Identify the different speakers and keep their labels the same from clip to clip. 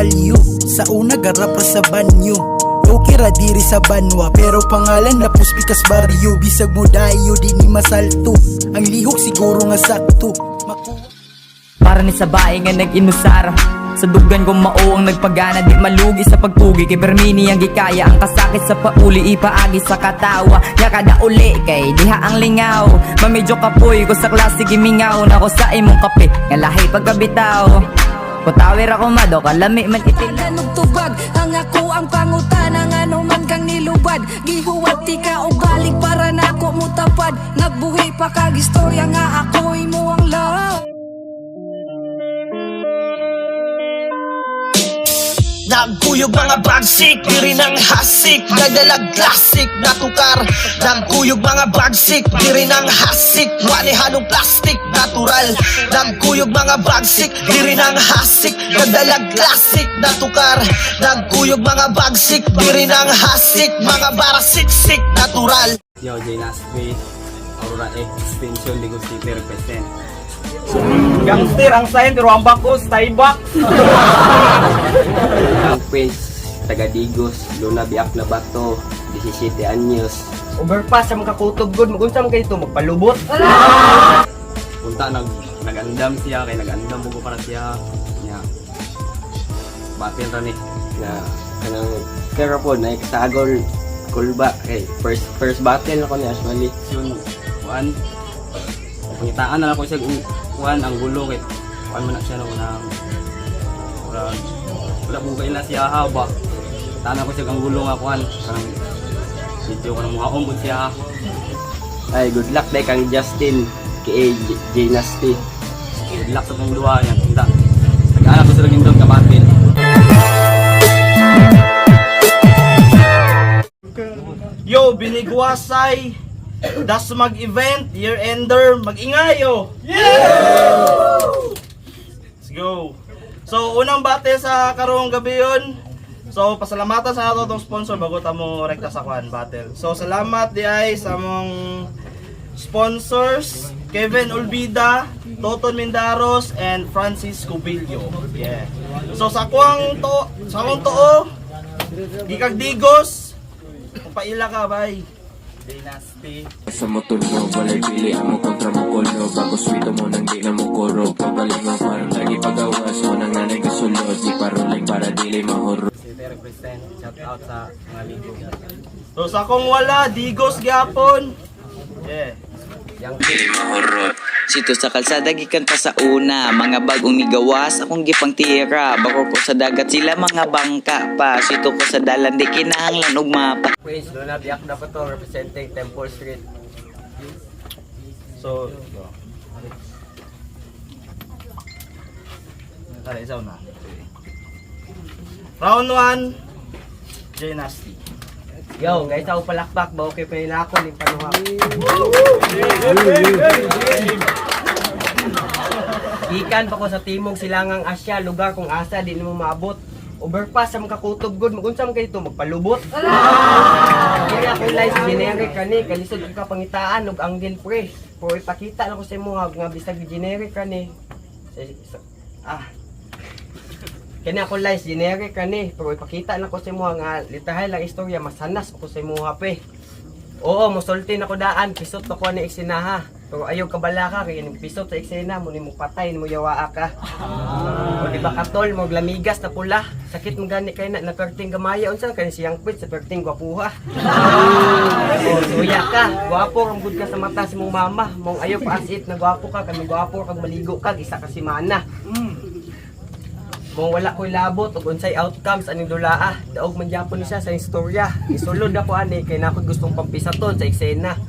Speaker 1: value. Sa una garap ra sa banyo, okay ra diri sa banwa, pero pangalan na puspikas baryo. Bisag mo dayo di ni masalto, ang lihok siguro nga sakto.
Speaker 2: Para ni sa bae nga nag-inusara, sa dugan kong mao ang nagpagana, di malugi sa pagpugi. Kay Bermini ang gikaya, ang kasakit sa pauli ipaagi sa katawa. Ya kada uli kay diha ang lingaw, mamedyo kapoy ko sa klase gimingaw. Na ko sa imong kape, nga lahi pagkabitaw. Kutawir ako mado, kalami man itin.
Speaker 3: Ganong tubag, ang ako ang pangutana. Nga man kang nilubad, gihuwati ka o balik para na ako mutapad. Nagbuhi pa kag istorya nga ako'y mo ang love.
Speaker 4: Nagkuyog mga bagsik, diri ng hasik, nagdalag classic na tukar. Nagkuyog mga bagsik, diri ng hasik, wani halong plastic, natural. Nagkuyog mga bagsik, diri ng hasik, nagdalag classic na tukar. Nagkuyog mga bagsik, diri ng hasik, mga bara siksik, natural.
Speaker 5: Yo, J-Nasty, Aurora X, Extension, Ligo City, represent.
Speaker 6: Gangster ang sign pero ang bakos, taibak.
Speaker 5: Ang Prince, taga Digos, Luna Biak na Bato, 17 anyos.
Speaker 6: Overpass sa mga kakutob good, magunsam kayo ito, magpalubot.
Speaker 5: Punta, nag-andam siya, kaya nag-andam mo para siya. Niya, batin ra ni.
Speaker 7: Na kanang pero po na ikasagol kulba kay first battle ako ni actually
Speaker 5: Yun, kuan. Pangitaan na lang ko siya, kuan, ang gulo, kaya kuan mo na siya nung wala bugay na siya haba. Tana ko siya ang gulo nga kuan. Parang video ko ng mga umbod siya.
Speaker 7: ay good luck day kang Justin kay J-Nasty.
Speaker 5: Good luck sa mong duwa yan. Punta. Nag-anak ko sila gindong kabatin.
Speaker 6: Yo, binigwasay. Das mag-event, year-ender, mag-ingayo. Let's go. So, unang bate sa karong gabi yun. So, pasalamatan sa ato itong sponsor bago tamo rekta sa kwan battle. So, salamat di ay sa mong sponsors, Kevin Olbida, Toton Mindaros, and Francis Cubillo. Yeah. So, sa akong to, Gikag Digos, paila ka, bay. Dynasty.
Speaker 8: Sa motor mo, walay pili mo kontra mo kolno. Bago swito mo nang di na mo koro. Pabalik mo parang lagi pagawas mo nang nanay kasulod. Di paroling para dili mahoro.
Speaker 5: City represent, shout out sa mga ligo.
Speaker 6: So sa akong wala, Digos gyapon. Yeah.
Speaker 8: Dili mahoro.
Speaker 9: Sito sa kalsada gikan pa sa una, mga bagong migawas akong gipang tira. Bako ko sa dagat sila mga bangka pa. Sito ko sa dalan di kinahanglan og mapa.
Speaker 5: Prince, Luna Biak na Bato, representing Temple Street.
Speaker 6: So isaw na. Round 1, J-Nasty. Yo, guys, ako palakpak ba okay pa nila ako ning panuha. Gikan pa ko sa timog silangang Asya, lugar kung asa di mo maabot. Overpass sa mga kakutob good, magunsam kayo ito, magpalubot. Kaya ako live generic kani, kalisod ka pangitaan ug angle pre. Pero ipakita na ko sa imo nga bisag generic kani. Kani ako live generic kani, pero ipakita na ko sa imo nga litahay lang istorya masanas ako sa imo hape. Oo, musulti na ko daan, pisot na ko ni eksena. Pero ayaw kabala ka kay pisot sa eksena mo ni mo patay ni mo yawa ka. O di ba katol mo glamigas na pula, sakit mo gani kay na perting gamaya unsa kani siyang pit sa perting gwapuha. O suya ka, gwapo ang good ka sa mata si mong mama, mong ayaw pa asit na gwapo ka, kami gwapo kag maligo ka isa ka semana. Mong wala ko'y labot ug unsay outcomes aning dulaa, daog man gyapon ni siya sa istorya. Isulod ako ani kay nako gustong pampisaton sa eksena.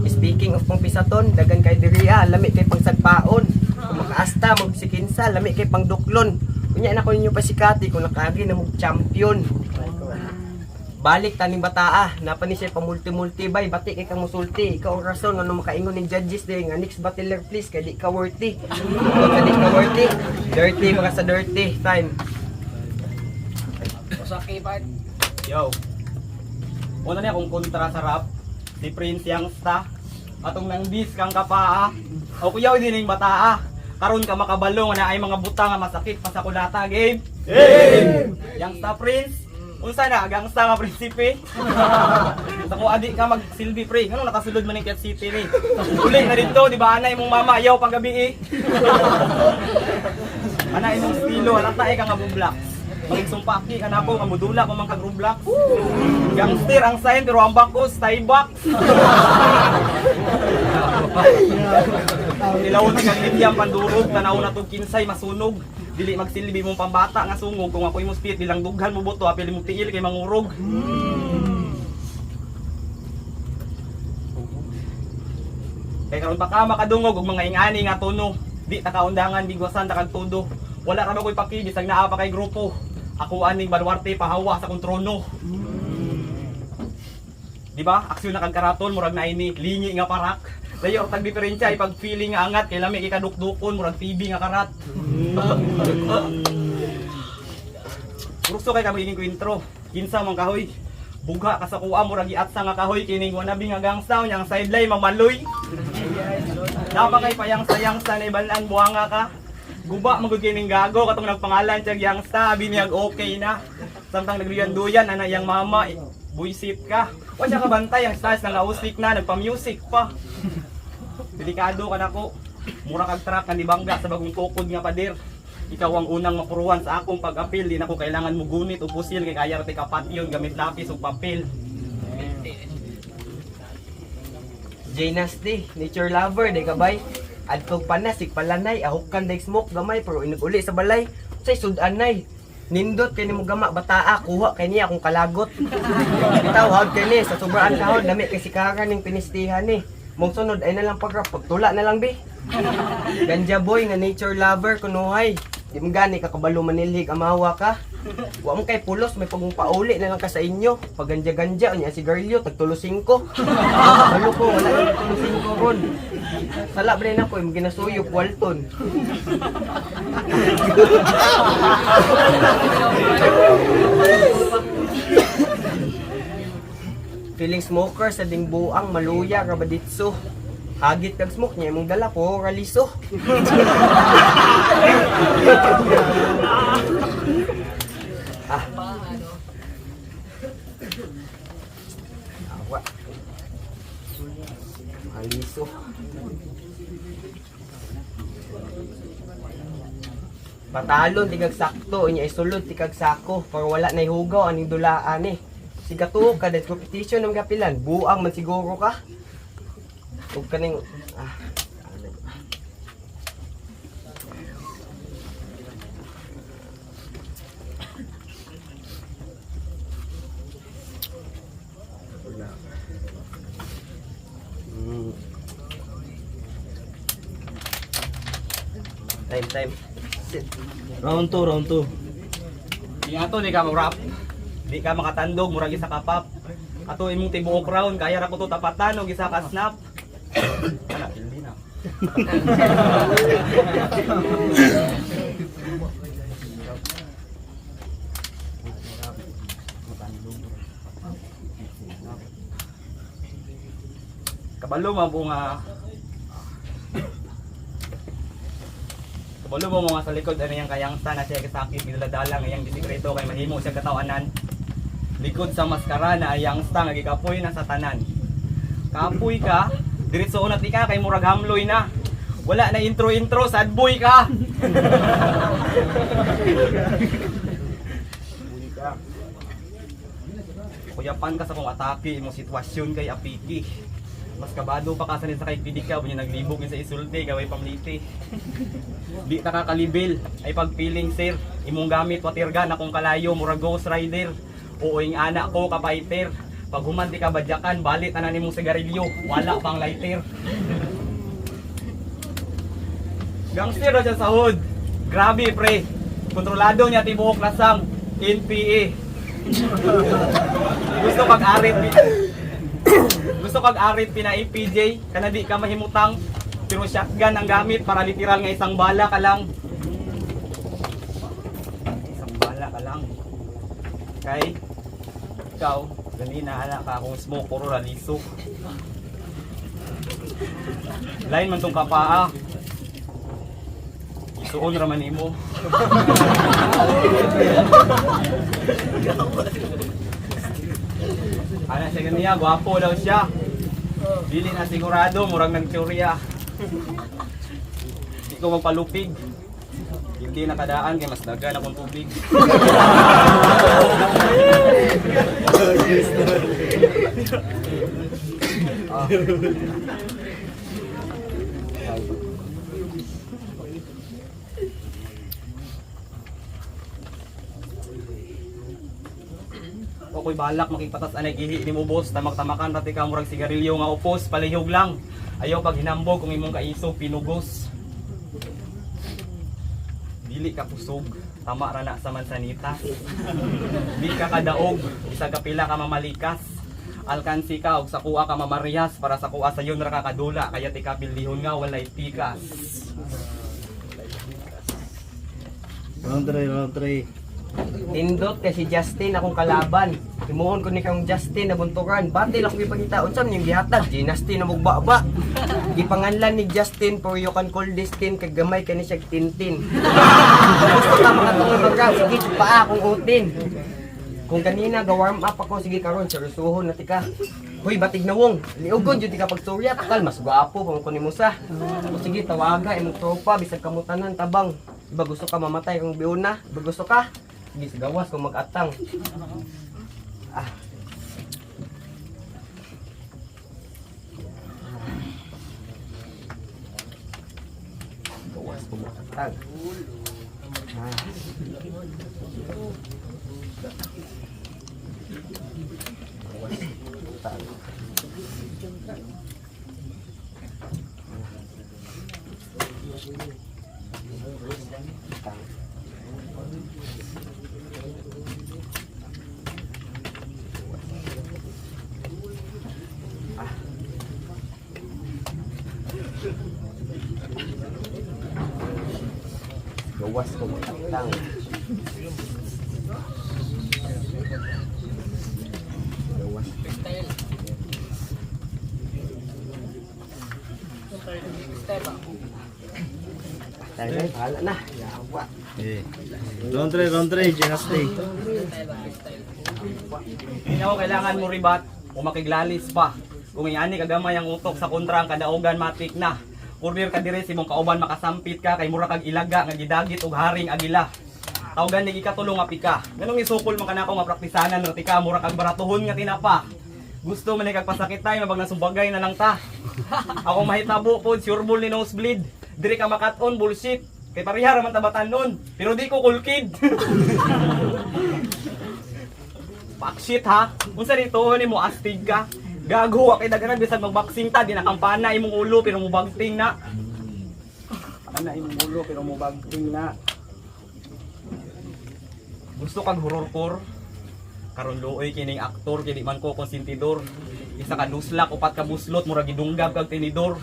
Speaker 6: Speaking of pampisaton, dagan kay diriya, lami kay pangsagpaon. Kung makaasta mo sikinsa, lami kay pangduklon. Unya na ko ninyo pasikati kung nakaagi na mo champion. Balik taning bataa, napa ni siya pa multi bay, bati kay kang musulti. Ikaw ang rason ano makaingon ning judges day nga next battler please kay di ka worthy. Kay di ka worthy. Dirty mga sa dirty time.
Speaker 5: Osaki pa.
Speaker 6: Yo. Una niya kung kontra sa rap, si Prince Youngsta, atong nang bis kang kapaa. O kuyaw din ning bataa.
Speaker 5: Karon ka makabalo nga na ay mga butang nga masakit pa sa kulata, game. Game. Gangsta Prince. Unsa na gangsta nga prinsipe? Sa ko adi ka magsilbi pre. Ngano nakasulod man ning Cat City ni. Uli na dito, di ba anay mong mama ayaw pang gabi eh. Anay mong estilo, alata ka nga Roblox. Maging sumpaki ka na ako, nga modula pa man kag Roblox. Gangster ang sign pero ang bakos, Starbucks. Nilawon kang lidyang pandurog, tanaw na tong kinsay masunog. Dili magsilbi mong pambata nga sungog, kung ako imong spirit bilang dughan mo boto, apil mo tiil kay mangurog. Kay karon pa ka makadungog og mga ingani nga tono. Di ta kaundangan bigwasan ta kag todo. Wala ra ba koy paki bisag naa pa kay grupo. Ako aning baluarte pahawa sa kong trono. Di ba? Aksyon na kag karaton murag na ini lingi nga parak. Dayo tag diferensya ay pag feeling nga angat kay lami ikadukdukon murag TV nga karat. Gusto kay ka magiging intro. Kinsa man kahoy. Buga ka sa kuha murag iatsa nga kahoy kining wanabi nga gangsta nyang sideline mamaloy. Dapat kay payang sayang sa naibalan buhanga ka. Guba magud kining gago katong nagpangalan tiyag yangsta abi niyag okay na. Samtang nagriyan-duyan ana yang mama buisit ka. Wa siya ka bantay ang stars nga usik na nagpa-music pa. Delikado ka nako. Mura kag truck nga bangga sa bagong tukod nga pader. Ikaw ang unang mapuruan sa akong pag-apil. Di na ko kailangan mo gunit o pusil kay kaya rati kapatyon gamit lapis o papel.
Speaker 6: J-Nasty, nature lover, di ka bay? Adtog panasik palanay, ahukan day smoke gamay, pero inuguli sa balay. Say sudanay, nindot kay nimo gama bataa, kuha kay niya akong kalagot. Bitaw hawd kay ni, sa sobraan kahod, dami kay sikaran ning pinistihan ni. Mong sunod ay nalang pagrap, pagtula na lang bi. Ganja boy nga nature lover kunuhay. Di mo gani kakabalo manilhig amawa ka. Wa mo kay pulos may pagpauli na lang ka sa inyo. Pag ganja-ganja unya sigarilyo tagtulo 5. Balo ko wala yung tulo 5 ron. Sala ba na ko imong ginasuyop Walton. Feeling smoker sa ding buang maluya rabaditso. Hagit kag smoke niya imong dala po raliso. Awa. Aliso. Patalon tigag sakto inya isulod tigag sako para wala nay hugaw aning dulaan ni. Siga to kada competition ng gapilan buang man siguro ka. Ug kaning time.
Speaker 1: Round 2.
Speaker 5: Di ato di ka mag-rap. Di ka makatandog murag isa ka pop. Ato imong tibuok round kaya ra ko to tapatan og isa ka snap. Ana hindi na. Kabalo mo mga sa likod ano yang kayangsta na siya kasakit gidaladala nga yang disikreto kay mahimo siya katawanan. Likod sa maskara na ayangsta nga gikapoy na sa tanan. Kapoy ka, diretso unat ka kay murag hamloy na. Wala na intro sad boy ka. Kuyapan ka sa kong atake imong sitwasyon kay apiki. Mas kabado pa kasanin sa kay pidika bunya naglibog sa isulti gaway pamliti. Di ta kakalibil ay pagpiling sir imong gamit watirgan akong kalayo murag ghost rider. Uoing anak ko kapaitir. Pag humanti ka badyakan balit na nimong sigarilyo wala pang lighter. Gangster na siya sa hood. Grabe pre. Kontrolado niya tibuok lasang NPA. Gusto kag arit pina PJ kana di ka mahimutang pero shotgun ang gamit para literal nga isang bala ka lang. Kay ikaw ganina ana ka akong smoke puro raliso. Lain man tong kapaa. Suon raman nimo. Ana siya ganiya, gwapo daw siya. Dili na sigurado, murag nagtsurya. Di ko magpalupig. Hindi nakadaan kay mas dagan akong tubig. Ako'y balak makipatas anay gihi ni mo boss, tamak-tamakan pati ka murag sigarilyo nga upos, palihog lang. Ayaw pag hinambog kung imong kaiso pinugos. Dili ka pusog, tama ra na sa mansanita. Di ka kadaog, isa ka pila ka mamalikas. Alkansi ka og sa kuha ka mamariyas para sa kuha sayon ra ka kadula kaya ti kapildihon nga walay pikas.
Speaker 1: Round 3.
Speaker 6: Tindot kay si Justin akong kalaban. Himuon ko ni kang Justin na bunturan. Batil ako gipakita unsam ning gihatag. Dynasty na mugbaba. Gipanganlan ni Justin for you can call this tin kay gamay kani siya tintin. Gusto ka mga tungod program sige pa akong utin. Kung kanina ga-warm up ako sige karon seryosohon na tika. Hoy batig na wong. Liugon jud ka pagsurya takal mas gwapo pa ko nimo sa. O sige tawaga imong tropa bisag kamutanan tabang. Iba gusto ka mamatay kung biuna, iba gusto ka sige sa gawas kung mag-atang. Gawas kung mag-atang. Gawas kung mag-atang. Gawas. Dahil bahala na. Yawa.
Speaker 1: Round 3, Dynasty.
Speaker 5: Hindi ako kailangan mo ribat o makiglalis pa. Kung iani kagamay ang utok sa kontra ang kadaugan matik na. Kurdir ka dire si mong kauban makasampit ka kay mura kag ilaga nga gidagit og haring agila. Tawgan ni ikatulong nga pika. Ganong isukol man kanako nga praktisanan nga tika mura kag baratuhon nga tinapa. Gusto man ni kag pasakit tayo mabag nasumbagay na lang ta. Ako mahitabo pod sureball ni nosebleed. Dire ka makat-on bullshit. Kay parihara man tabatan nun. Pero di ko kulkid. Pakshit ha. Unsa dito ni mo astig ka? Gago kay daghan bisag magboxing ta di nakampana imong ulo pero mo bagting na. Ana imong ulo pero mo bagting na. Gusto kang horror karon luoy kining aktor kini man ko konsentidor. Isa ka duslak upat ka buslot mura gidunggab kag tinidor.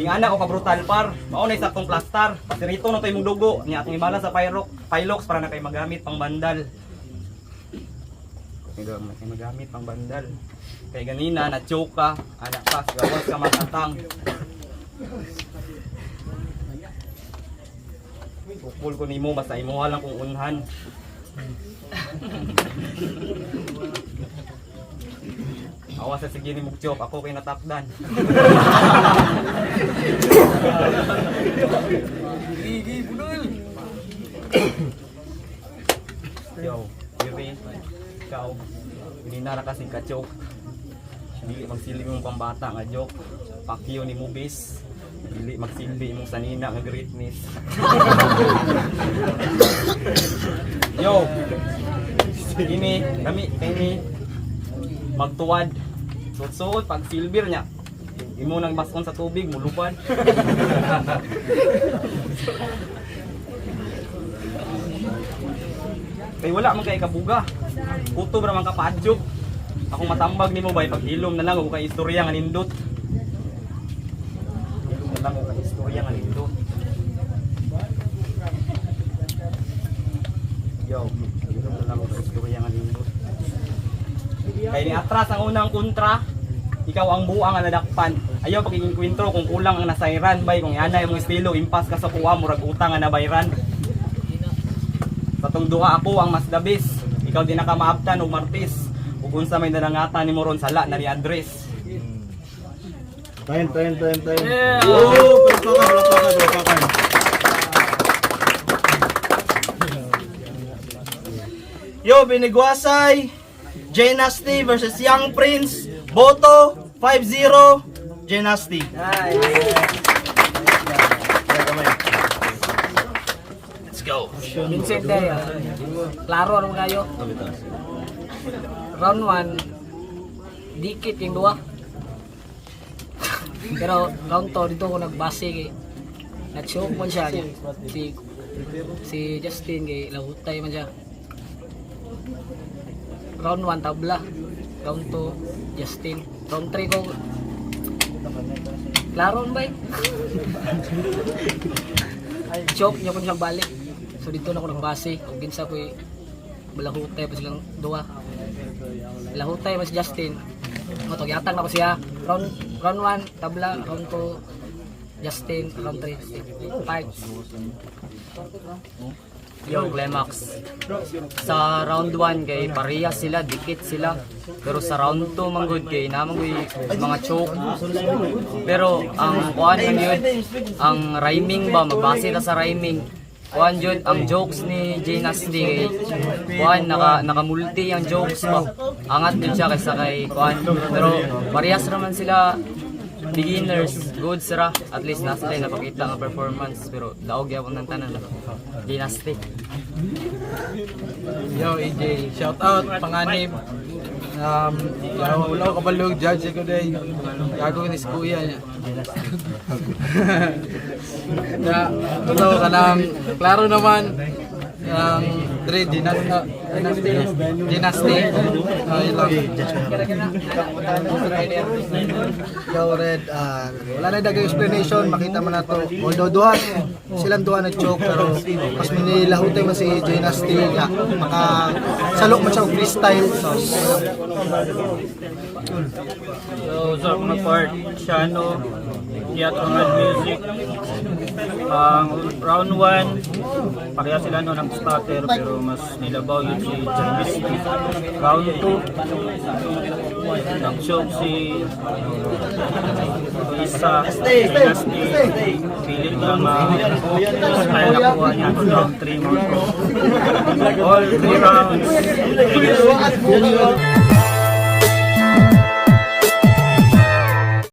Speaker 5: Tingana ko ka brutal par. Mao na saktong plastar. Pasirito na to imong dugo. Nya atong ibala sa Pyrox para na kay magamit pang bandal. Magamit pang bandal. Kay ganina na choke ka, anak pa gawas ka matatang. Bukol ko nimo basta imo lang kung unhan. Awas sa sige ni Mugchop, ako kay natakdan. Gigi budol. Yo, Yuri, ikaw, hindi na kasi ka-choke. Dili magsilbi mong pambata nga joke. Pakyo ni Mubis. Dili magsilbi mong sanina nga greatness. Yo, ini, kami magtuwad. Suot-suot, pag silbir niya. Imo nang baskon sa tubig, mulupad. Kay wala man kay kabuga. Kutob ra man ka paadjog. Akong matambag nimo bay pag hilom na lang og kay istorya nga nindot. Hilom na lang og kay istorya nga nindot. Yo, hilom na lang og kay istorya nga nindot. Kay ni atras ang unang kontra. ikaw ang buang nga nadakpan. Ayaw pagiging kwentro kung kulang ang nasayran bay, kung yanay mong estilo impas ka sa kuha murag utang nga nabayran. Sa tong duha ako ang mas dabis, ikaw di nakamaabtan og martis. Ug unsa may nanangatan ni moron sala na ni address.
Speaker 10: Time.
Speaker 1: Yo, Binigwasay, Dynasty versus Young Prince, Boto, 5-0, Dynasty.
Speaker 6: Vincent Day, klaro ano kayo? Round 1, dikit yung dua. Pero round 2, dito ko nagbase kay na-choke man siya. Si Justin kay lahutay man siya. Round 1, tabla. Round 2, Justin. Round 3 ko klaro ba eh? Choke niya ko siyang balik. So dito na ako nagbase. O ginsa ko malahutay pa silang dua. Lahutay mas Justin. Matogyatan na ko siya. Round 1, tabla. Round 2, Justin. Round 3, 5.
Speaker 2: Yo, Climax. Sa round 1 kay parehas sila, dikit sila. Pero sa round 2 manggod kay namang mga choke. Pero ang kuan man yun, ang rhyming ba magbase ta sa rhyming. Kuan jud ang jokes ni Dynasty kay kuan nakamulti ang jokes ba. Angat jud siya kaysa kay kuan. Pero parehas naman sila beginners, good sira. At least nasa tayo napakita ang performance. Pero daog yapon ng tanan. Dynasty.
Speaker 11: Yo, EJ, shout out, panganib. Wala ko kabalog, judge ko day. Gago ni kuya niya. Ito ka lang, klaro naman. Dre, Dynasty. Yun lang.
Speaker 1: Yo, Red, wala na dagay explanation, makita mo na to. Although duha, silang duha nag-choke, pero mas minilahutay man si Dynasty nga. Salok man siya og freestyle.
Speaker 5: So, sa mga part, Shano, Teatro Mad Music. Round 1, pareha sila no ng starter pero mas nilabaw yun si Dynasty. Round 2, nag-choke si Isa, Dynasty. Pilit na style na kuha niya. Round 3 mo. All 3 rounds.